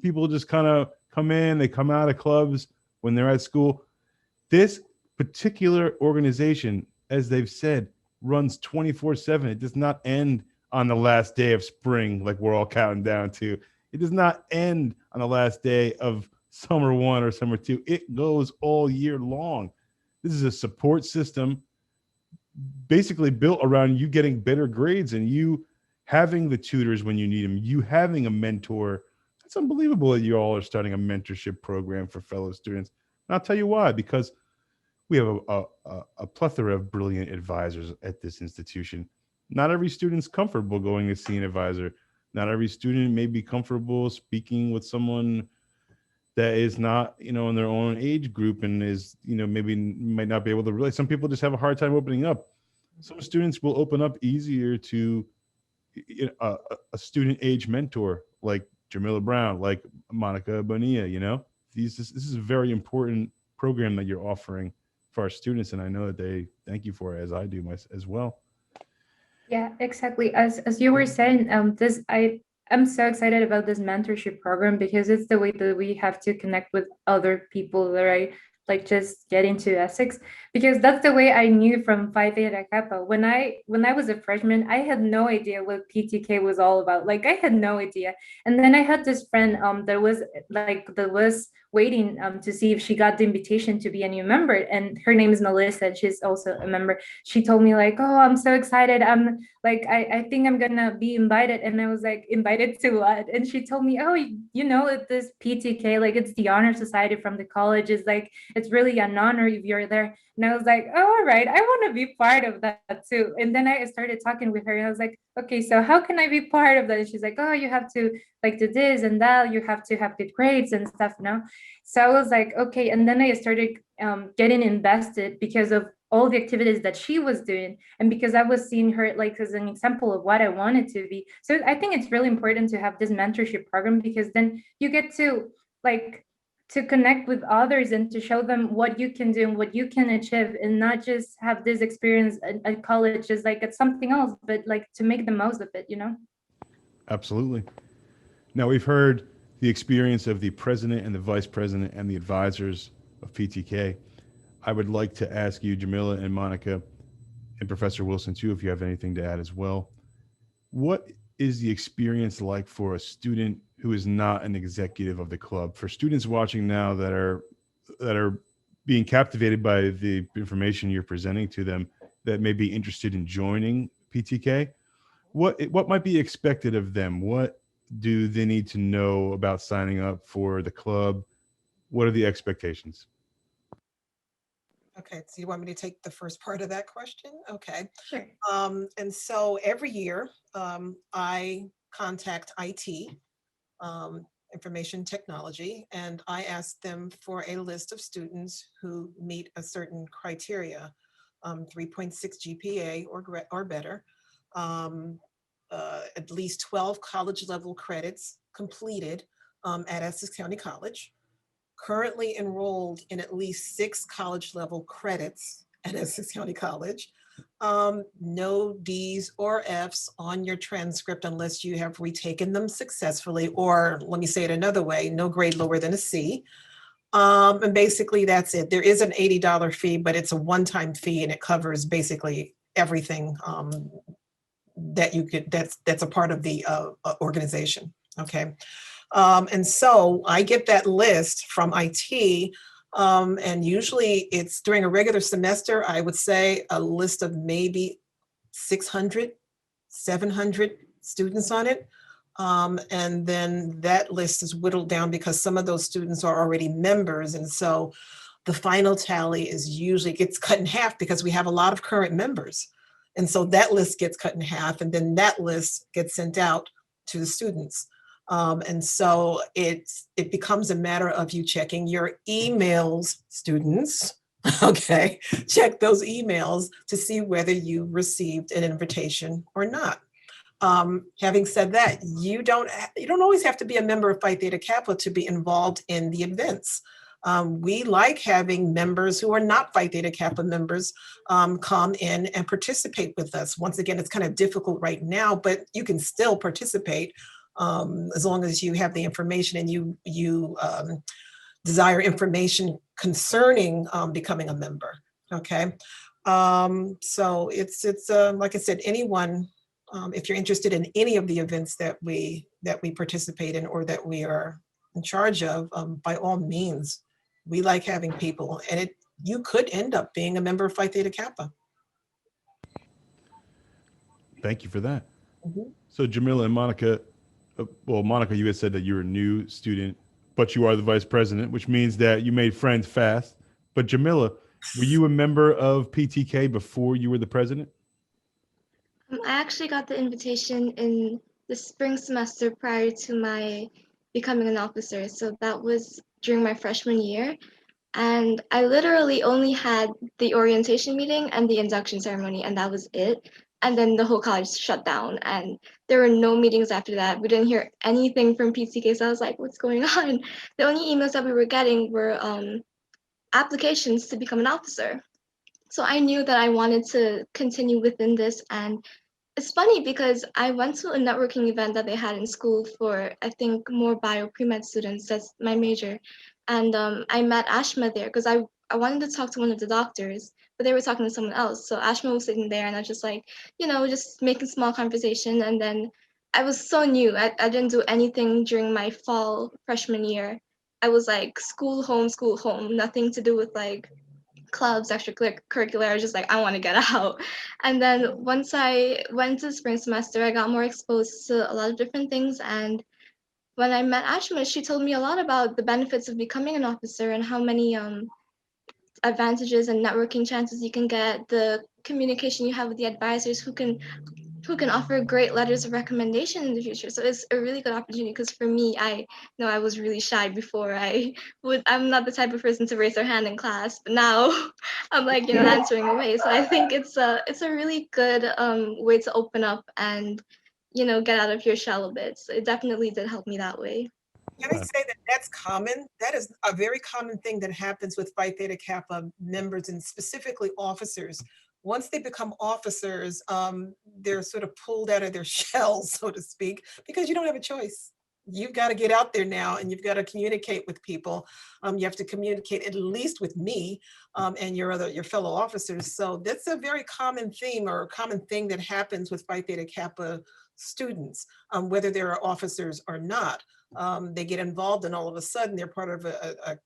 people just kind of come in, they come out of clubs when they're at school. This particular organization, as they've said, runs 24/7. It does not end on the last day of spring, like we're all counting down to. It does not end on the last day of summer 1 or summer 2. It goes all year long. This is a support system basically built around you getting better grades and you having the tutors when you need them, you having a mentor. It's unbelievable that you all are starting a mentorship program for fellow students. And I'll tell you why: because we have a plethora of brilliant advisors at this institution. Not every student's comfortable going to see an advisor. Not every student may be comfortable speaking with someone that is not, in their own age group and is, maybe might not be able to relate. Some people just have a hard time opening up. Some students will open up easier to a student age mentor like Jamila Browne, like Monica Bonilla. This is a very important program that you're offering for our students, and I know that they thank you for it, as I do as well. Yeah, exactly. As you were saying, I'm so excited about this mentorship program because it's the way that we have to connect with other people that I like just get into Essex, because that's the way I knew from Phi Theta Kappa. When I was a freshman, I had no idea what PTK was all about. Like I had no idea. And then I had this friend that was waiting to see if she got the invitation to be a new member, and her name is Melissa, and she's also a member. She told me like, oh, I'm so excited, I'm like, I think I'm gonna be invited. And I was like, invited to what? And she told me, oh, this PTK, like it's the honor society from the college, is like, it's really an honor if you're there. And I was like, oh, all right, I want to be part of that too. And then I started talking with her, and I was like, okay, so how can I be part of that? And she's like, oh, you have to like do this and that, you have to have good grades and stuff, So I was like, okay. And then I started getting invested because of all the activities that she was doing, and because I was seeing her like as an example of what I wanted to be. So I think it's really important to have this mentorship program, because then you get to connect with others and to show them what you can do and what you can achieve, and not just have this experience at college as like it's something else, but like to make the most of it. Absolutely. Now, we've heard the experience of the president and the vice president and the advisors of PTK. I would like to ask you, Jamila and Monica, and Professor Wilson too, if you have anything to add as well. What is the experience like for a student who is not an executive of the club? For students watching now that are being captivated by the information you're presenting to them, that may be interested in joining PTK, what might be expected of them? What do they need to know about signing up for the club? What are the expectations? Okay, so you want me to take the first part of that question? Okay. Sure. And so every year I contact IT, information technology, and I ask them for a list of students who meet a certain criteria, 3.6 GPA or better, at least 12 college level credits completed at Essex County College, currently enrolled in at least 6 college level credits at Essex County College, no D's or F's on your transcript unless you have retaken them successfully, or let me say it another way, no grade lower than a C. And basically that's it. There is an $80 fee, but it's a one-time fee, and it covers basically everything that you could, that's a part of the organization. Okay. And so I get that list from IT, and usually it's during a regular semester, I would say a list of maybe 600, 700 students on it. And then that list is whittled down because some of those students are already members. And so the final tally is usually gets cut in half because we have a lot of current members. And so that list gets cut in half, and then that list gets sent out to the students. And so it becomes a matter of you checking your emails, students. Okay, check those emails to see whether you received an invitation or not. Having said that, you don't always have to be a member of Phi Theta Kappa to be involved in the events. We like having members who are not Phi Theta Kappa members come in and participate with us. Once again, it's kind of difficult right now, but you can still participate as long as you have the information and you desire information concerning becoming a member. Okay, so it's like I said, anyone, if you're interested in any of the events that we participate in or that we are in charge of, by all means, we like having people, and you could end up being a member of Phi Theta Kappa. Thank you for that. Mm-hmm. So Jamila and Monica, well, Monica, you had said that you're a new student, but you are the vice president, which means that you made friends fast. But Jamila, were you a member of PTK before you were the president? I actually got the invitation in the spring semester prior to my becoming an officer. So that was during my freshman year. And I literally only had the orientation meeting and the induction ceremony, and that was it. And then the whole college shut down, and there were no meetings after that. We didn't hear anything from PTK, so I was like, what's going on? The only emails that we were getting were applications to become an officer. So I knew that I wanted to continue within this. And it's funny because I went to a networking event that they had in school for, I think, more bio pre-med students. That's my major. And I met Ashma there because I wanted to talk to one of the doctors, but they were talking to someone else. So Ashma was sitting there, and I was just like, just making small conversation. And then I was so new. I didn't do anything during my fall freshman year. I was like school, home, nothing to do with like clubs, extracurricular. I was just like, I want to get out. And then once I went to spring semester, I got more exposed to a lot of different things. And when I met Ashma, she told me a lot about the benefits of becoming an officer and how many advantages and networking chances you can get, the communication you have with the advisors who can offer great letters of recommendation in the future. So it's a really good opportunity because for me, I know I was really shy before. I'm not the type of person to raise their hand in class, but now I'm like, answering away. So I think it's a really good way to open up and, get out of your shell a bit. So it definitely did help me that way. Can I say that that's common? That is a very common thing that happens with Phi Theta Kappa members and specifically officers. Once they become officers, they're sort of pulled out of their shells, so to speak, because you don't have a choice. You've got to get out there now and you've got to communicate with people. You have to communicate at least with me and your fellow officers. So that's a very common theme or a common thing that happens with Phi Theta Kappa students, whether they're officers or not. They get involved and all of a sudden they're part of a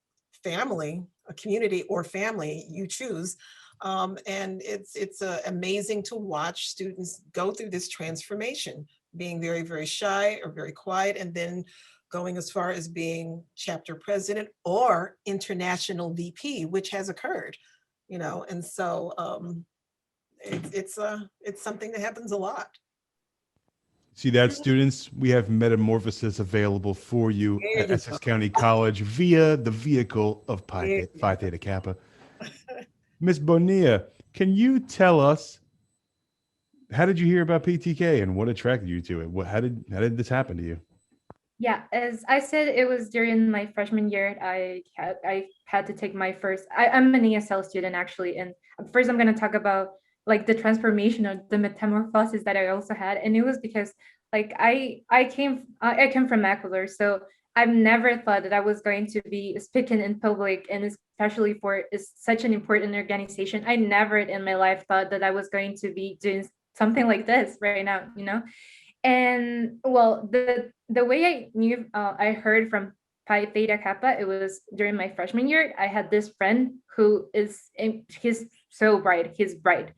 family, a community or family, you choose. And it's amazing to watch students go through this transformation, being very, very shy or very quiet, and then going as far as being chapter president or international VP, which has occurred, and so it's something that happens a lot. See that, students? We have metamorphosis available for you There at you Essex go. County College via the vehicle of Phi Theta Kappa. Miss Bonilla, can you tell us, how did you hear about PTK and what attracted you to it? How did this happen to you? Yeah, as I said, it was during my freshman year. I had to take my first. I'm an ESL student actually, and first I'm going to talk about like the transformation of the metamorphosis that I also had, and it was because like I came from Ecuador, so I've never thought that I was going to be speaking in public, and especially for such an important organization. I never in my life thought that I was going to be doing something like this right now. And well, the way I knew, I heard from Phi Theta Kappa, it was during my freshman year. I had this friend who he's so bright, he's bright.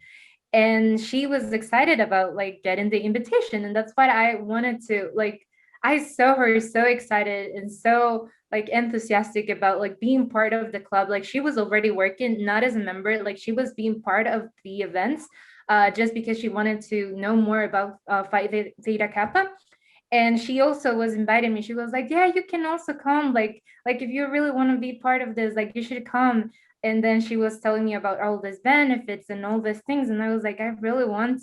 And she was excited about like getting the invitation. And that's what I wanted to like, I saw her so excited and so like enthusiastic about like being part of the club. Like she was already working, not as a member, like she was being part of the events just because she wanted to know more about Phi Theta Kappa. And she also was inviting me. She was like, yeah, you can also come, like if you really want to be part of this, like you should come. And then she was telling me about all these benefits and all these things, and I was like, I really want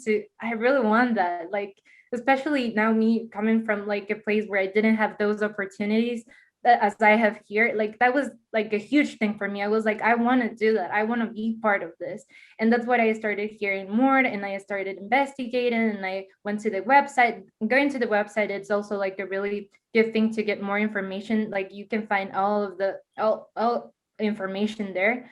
that, like especially now me coming from like a place where I didn't have those opportunities as I have here. Like that was like a huge thing for me. I was like, I want to do that, I want to be part of this. And that's what I started hearing more, and I started investigating, and I went to the website. Going to the website, it's also like a really good thing to get more information. Like you can find all of the all information there.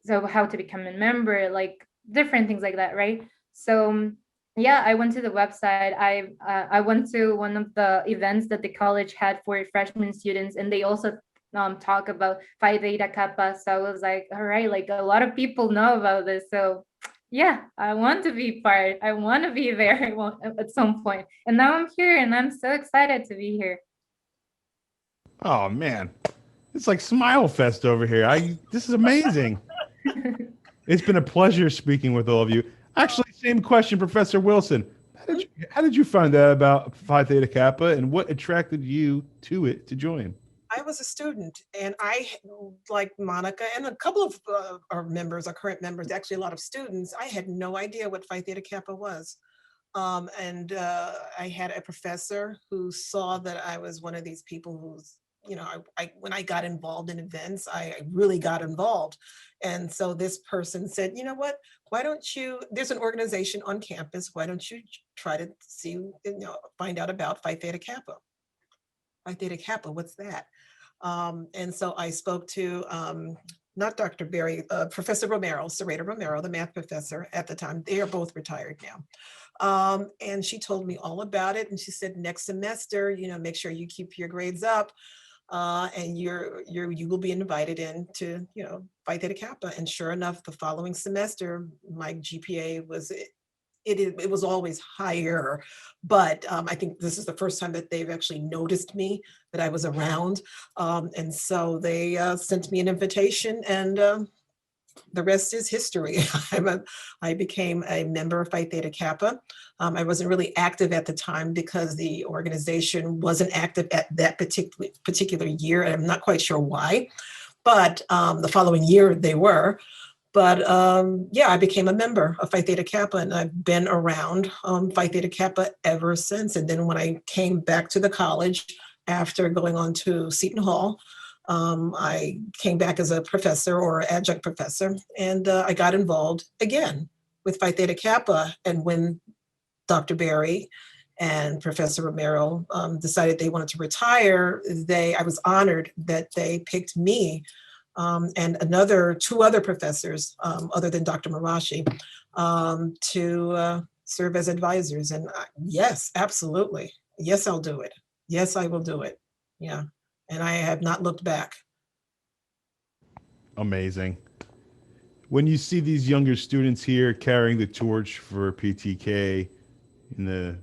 So how to become a member, like different things like that, right? So yeah, I went to the website. I went to one of the events that the college had for freshman students, and they also talk about Phi Theta Kappa. So I was like, all right, like a lot of people know about this. So yeah, I want to be part. I want to be there at some point. And now I'm here, and I'm so excited to be here. Oh man, it's like Smile Fest over here. This is amazing. It's been a pleasure speaking with all of you. Actually, same question, Professor Wilson. How did you find out about Phi Theta Kappa, and what attracted you to it to join? I was a student, and I, like Monica and a couple of our members, our current members, actually a lot of students, I had no idea what Phi Theta Kappa was. I had a professor who saw that I was one of these people who's, you know, when I got involved in events, I really got involved. And so this person said, you know what, why don't you, there's an organization on campus, why don't you try to see, you know, find out about Phi Theta Kappa. Phi Theta Kappa, what's that? And so I spoke to, not Dr. Berry, Professor Romero, Serrata Romero, the math professor at the time. They are both retired now. And she told me all about it. And she said, next semester, you know, make sure you keep your grades up. And you will be invited in to, you know, Phi Theta Kappa. And sure enough, the following semester, my GPA was, it was always higher, but I think this is the first time that they've actually noticed me, that I was around. And so they sent me an invitation, and the rest is history. I became a member of Phi Theta Kappa. I wasn't really active at the time because the organization wasn't active at that particular year. And I'm not quite sure why, but the following year they were. But yeah, I became a member of Phi Theta Kappa, and I've been around Phi Theta Kappa ever since. And then when I came back to the college after going on to Seton Hall, I came back as a professor or adjunct professor, and I got involved again with Phi Theta Kappa. And when Dr. Berry and Professor Romero decided they wanted to retire, I was honored that they picked me and two other professors, other than Dr. Marashi, to serve as advisors. And yes, absolutely. Yes, I'll do it. Yes, I will do it. Yeah. And I have not looked back. Amazing. When you see these younger students here carrying the torch for PTK in the,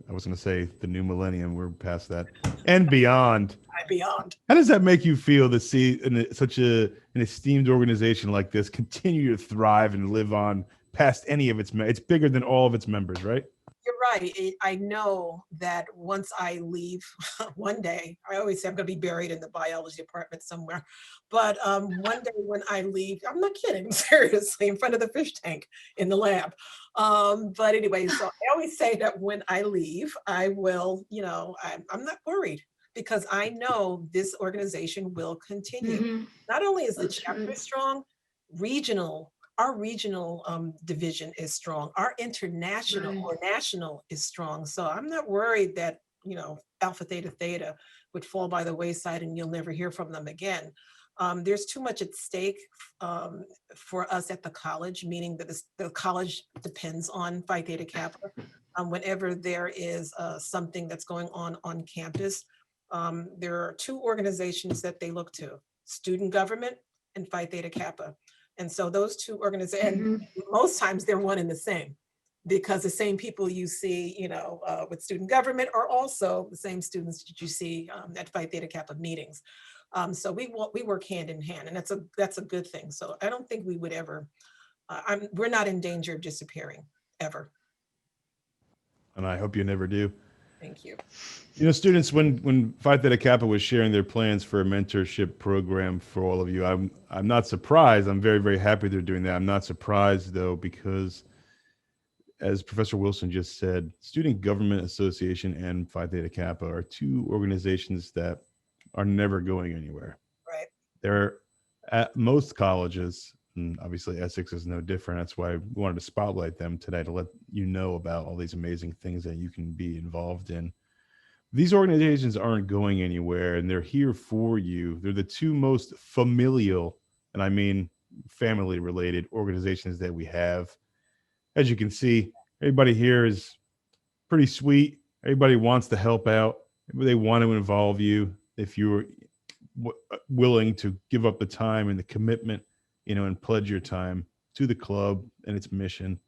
I was going to say the new millennium, we're past that, and beyond. Beyond. How does that make you feel to see such an esteemed organization like this continue to thrive and live on past any of it's bigger than all of its members, right? You're right. I know that once I leave one day, I always say I'm going to be buried in the biology department somewhere. But one day when I leave, I'm not kidding, seriously, in front of the fish tank in the lab. But anyway, so I always say that when I leave, I will, you know, I'm not worried, because I know this organization will continue. Mm-hmm. Not only is the chapter strong, our regional division is strong. Our international or national is strong. So I'm not worried that, you know, Alpha Theta Theta would fall by the wayside and you'll never hear from them again. There's too much at stake for us at the college, meaning that the college depends on Phi Theta Kappa. Whenever there is something that's going on campus, there are two organizations that they look to: student government and Phi Theta Kappa. And so those two organizations, most times they're one and the same, because the same people you see, you know, with student government are also the same students that you see at Phi Theta Kappa meetings. So we work hand in hand, and that's a good thing. So I don't think we would ever, we're not in danger of disappearing, ever. And I hope you never do. Thank you. You know, students, when Phi Theta Kappa was sharing their plans for a mentorship program for all of you, I'm not surprised. I'm very, very happy they're doing that. I'm not surprised, though, because as Professor Wilson just said, Student Government Association and Phi Theta Kappa are two organizations that are never going anywhere. Right. They're at most colleges, and obviously Essex is no different. That's why we wanted to spotlight them today, to let you know about all these amazing things that you can be involved in. These organizations aren't going anywhere, and they're here for you. They're the two most familial, and I mean family-related organizations that we have. As you can see, everybody here is pretty sweet. Everybody wants to help out. They want to involve you if you're willing to give up the time and the commitment, you know, and pledge your time to the club and its mission.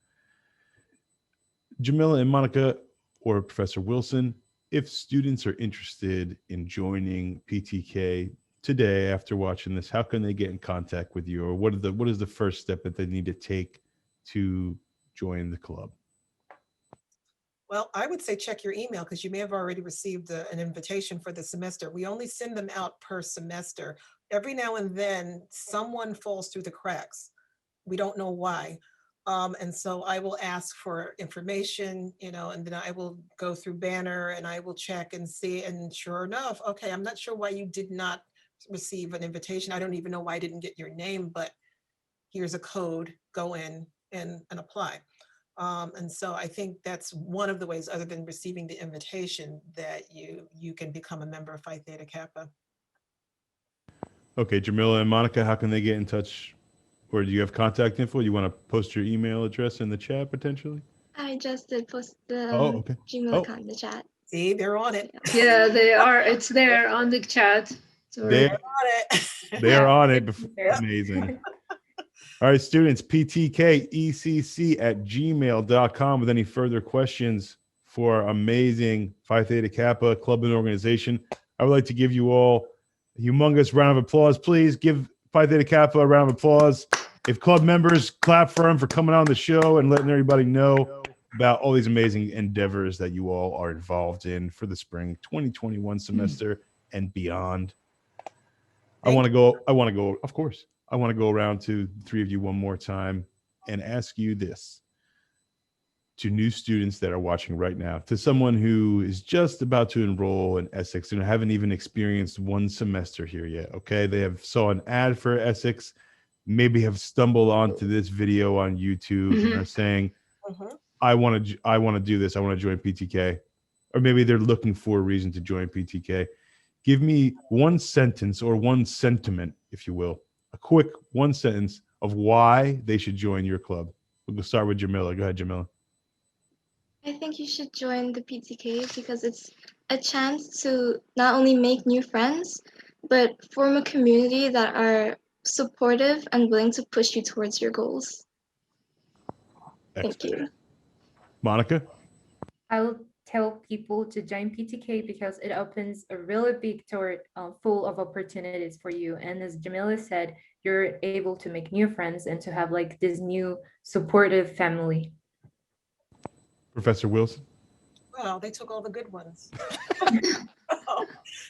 Jamila and Monica, or Professor Wilson, if students are interested in joining PTK today after watching this, how can they get in contact with you, or what is the first step that they need to take to join the club? Well, I would say check your email, because you may have already received an invitation for the semester. We only send them out per semester. Every now and then, someone falls through the cracks. We don't know why. And so I will ask for information, and then I will go through Banner and I will check and see. And sure enough, okay, I'm not sure why you did not receive an invitation. I don't even know why I didn't get your name, but here's a code, go in and apply. And so I think that's one of the ways, other than receiving the invitation, that you can become a member of Phi Theta Kappa. Okay, Jamila and Monica, how can they get in touch? Or do you have contact info? You want to post your email address in the chat potentially? I just did post the Okay. Gmail account in the chat. See, they're on it. Yeah, they are. It's there on the chat. They They're on it. they are on it. Amazing. All right, students, ptkecc@gmail.com with any further questions for our amazing Phi Theta Kappa club and organization. I would like to give you all a humongous round of applause. Please give Phi Theta Kappa a round of applause. If club members, clap for them for coming on the show and letting everybody know about all these amazing endeavors that you all are involved in for the spring 2021 semester and beyond. I want to go, of course. I want to go around to the three of you one more time and ask you this. To new students that are watching right now, to someone who is just about to enroll in Essex and haven't even experienced one semester here yet, okay? They have saw an ad for Essex, maybe have stumbled onto this video on YouTube and are saying, I want to do this. I want to join PTK. Or maybe they're looking for a reason to join PTK. Give me one sentence or one sentiment, if you will, a quick one sentence of why they should join your club. We'll start with Jamila. Go ahead, Jamila. I think you should join the PTK because it's a chance to not only make new friends, but form a community that are supportive and willing to push you towards your goals. Excellent. Thank you. Monica? I will tell people to join PTK because it opens a really big door full of opportunities for you. And as Jamila said, you're able to make new friends and to have like this new supportive family. Professor Wilson? Well, they took all the good ones.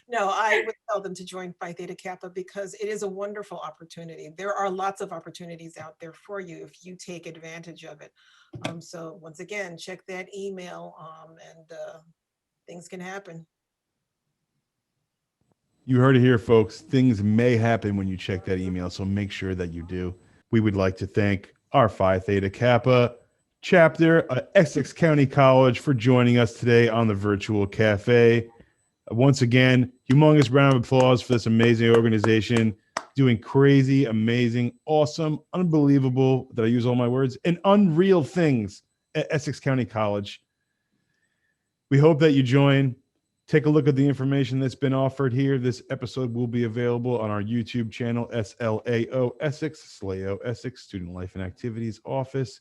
No, I would tell them to join Phi Theta Kappa because it is a wonderful opportunity. There are lots of opportunities out there for you if you take advantage of it. So once again, check that email and things can happen. You heard it here, folks. Things may happen when you check that email, so make sure that you do. We would like to thank our Phi Theta Kappa chapter at Essex County College for joining us today on the virtual cafe. Once again, humongous round of applause for this amazing organization doing crazy, amazing, awesome, unbelievable, did I use all my words, and unreal things at Essex County College. We hope that you join. Take a look at the information that's been offered here. This episode will be available on our YouTube channel, SLAO Essex, SLAO Essex, Student Life and Activities Office.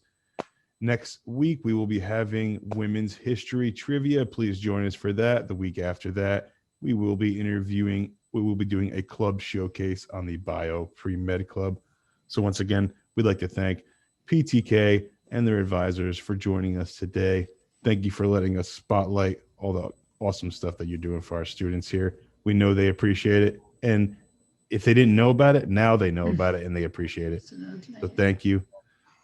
Next week, we will be having Women's History Trivia. Please join us for that. The week after that, we will be doing a club showcase on the Bio Pre-Med Club. So once again, we'd like to thank PTK and their advisors for joining us today. Thank you for letting us spotlight all the awesome stuff that you're doing for our students here. We know they appreciate it. And if they didn't know about it, now they know about it and they appreciate it. Absolutely. So thank you.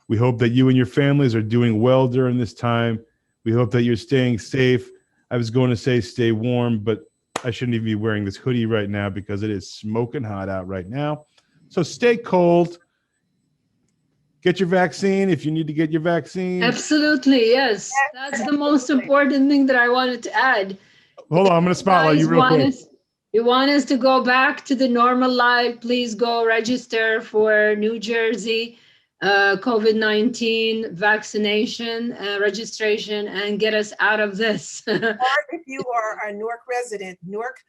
We hope that you and your families are doing well during this time. We hope that you're staying safe. I was going to say stay warm, but I shouldn't even be wearing this hoodie right now because it is smoking hot out right now. So stay cold. Get your vaccine if you need to get your vaccine. Absolutely, yes. That's the most important thing that I wanted to add. Hold on, I'm going to spotlight you real quick. You want us to go back to the normal life, please go register for New Jersey COVID-19 vaccination registration and get us out of this. Or if you are a Newark resident, Newark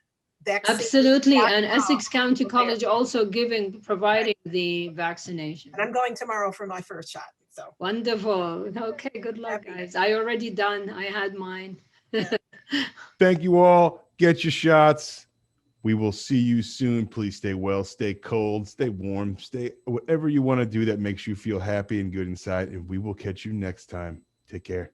vaccine. Absolutely, and Essex County College also providing the vaccination. And I'm going tomorrow for my first shot. So wonderful. Okay, good luck, guys. I already done. I had mine. Thank you all. Get your shots. We will see you soon. Please stay well, stay cold, stay warm, stay whatever you want to do that makes you feel happy and good inside. And we will catch you next time. Take care.